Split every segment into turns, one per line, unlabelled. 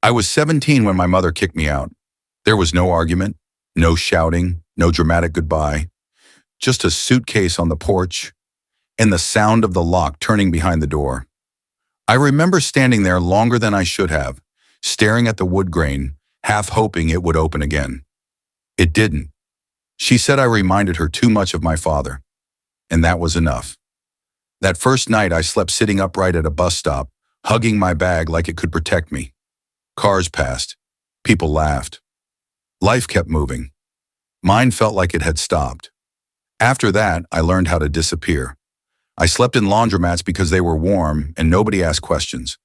I was 17 when my mother kicked me out. There was no argument, no shouting, no dramatic goodbye, just a suitcase on the porch and the sound of the lock turning behind the door. I remember standing there longer than I should have, staring at the wood grain, half hoping it would open again. It didn't. She said I reminded her too much of my father, and that was enough. That first night I slept sitting upright at a bus stop, hugging my bag like it could protect me. Cars passed. People laughed. Life kept moving. Mine felt like it had stopped. After that, I learned how to disappear. I slept in laundromats because they were warm and nobody asked questions.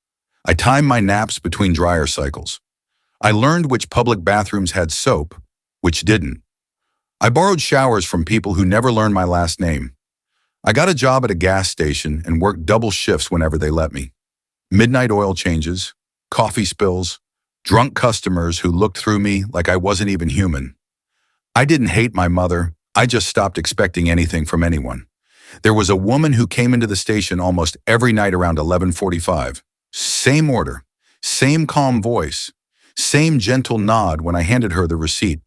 I timed my naps between dryer cycles. I learned which public bathrooms had soap, which didn't. I borrowed showers from people who never learned my last name. I got a job at a gas station and worked double shifts whenever they let me. Midnight oil changes, coffee spills, drunk customers who looked through me like I wasn't even human. I didn't hate my mother, I just stopped expecting anything from anyone. There was a woman who came into the station almost every night around 11:45. Same order, same calm voice, same gentle nod when I handed her the receipt.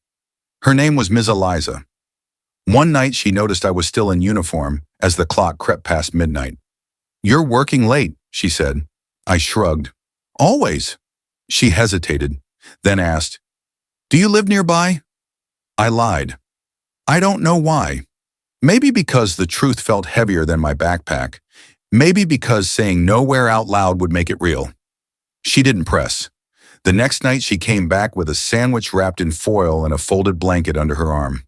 Her name was Ms. Eliza. One night she noticed I was still in uniform as the clock crept past midnight. "You're working late," she said. I shrugged. "Always." She hesitated, then asked, "Do you live nearby?" I lied. I don't know why. Maybe because the truth felt heavier than my backpack. Maybe because saying nowhere out loud would make it real. She didn't press. The next night she came back with a sandwich wrapped in foil and a folded blanket under her arm.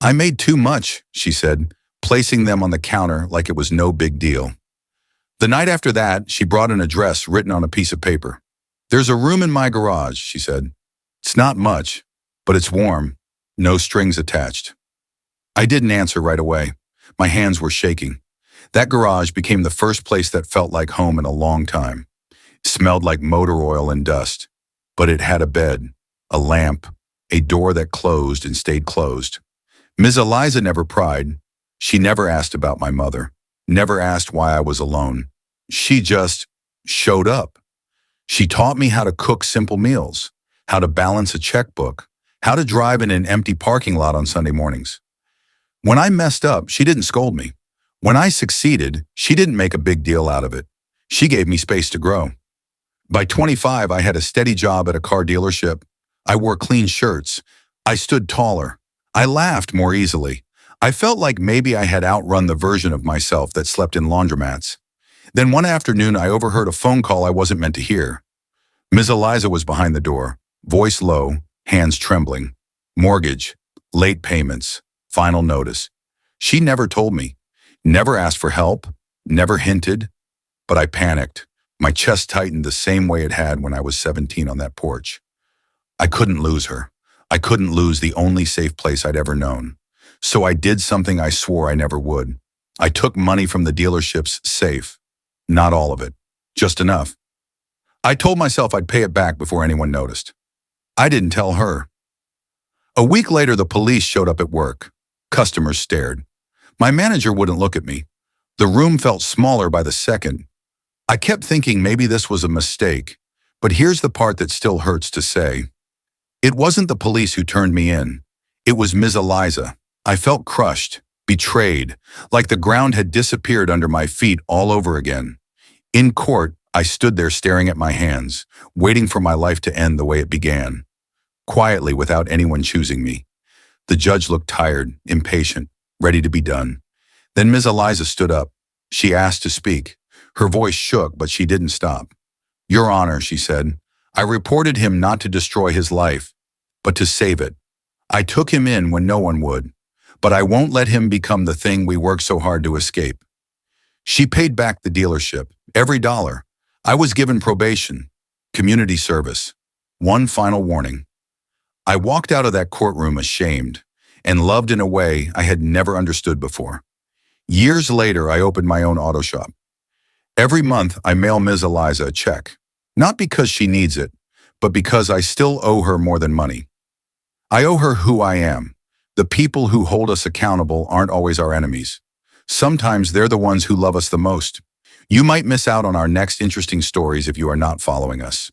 "I made too much," she said, placing them on the counter like it was no big deal. The night after that, she brought an address written on a piece of paper. "There's a room in my garage," she said. "It's not much, but it's warm, no strings attached." I didn't answer right away. My hands were shaking. That garage became the first place that felt like home in a long time. It smelled like motor oil and dust, but it had a bed, a lamp, a door that closed and stayed closed. Ms. Eliza never pried. She never asked about my mother, never asked why I was alone. She just showed up. She taught me how to cook simple meals, how to balance a checkbook, how to drive in an empty parking lot on Sunday mornings. When I messed up, she didn't scold me. When I succeeded, she didn't make a big deal out of it. She gave me space to grow. By 25, I had a steady job at a car dealership. I wore clean shirts. I stood taller. I laughed more easily. I felt like maybe I had outrun the version of myself that slept in laundromats. Then one afternoon, I overheard a phone call I wasn't meant to hear. Ms. Eliza was behind the door, voice low, hands trembling. Mortgage, late payments, final notice. She never told me, never asked for help, never hinted, but I panicked. My chest tightened the same way it had when I was 17 on that porch. I couldn't lose her. I couldn't lose the only safe place I'd ever known. So I did something I swore I never would. I took money from the dealership's safe. Not all of it, just enough. I told myself I'd pay it back before anyone noticed. I didn't tell her. A week later, the police showed up at work. Customers stared. My manager wouldn't look at me. The room felt smaller by the second. I kept thinking maybe this was a mistake, but here's the part that still hurts to say. It wasn't the police who turned me in. It was Ms. Eliza. I felt crushed, betrayed, like the ground had disappeared under my feet all over again. In court, I stood there staring at my hands, waiting for my life to end the way it began. Quietly, without anyone choosing me. The judge looked tired, impatient, ready to be done. Then Ms. Eliza stood up. She asked to speak. Her voice shook, but she didn't stop. "Your Honor," she said, "I reported him not to destroy his life, but to save it. I took him in when no one would, but I won't let him become the thing we worked so hard to escape." She paid back the dealership, every dollar. I was given probation, community service, one final warning. I walked out of that courtroom ashamed and loved in a way I had never understood before. Years later, I opened my own auto shop. Every month, I mail Ms. Eliza a check, not because she needs it, but because I still owe her more than money. I owe her who I am. The people who hold us accountable aren't always our enemies. Sometimes they're the ones who love us the most. You might miss out on our next interesting stories if you are not following us.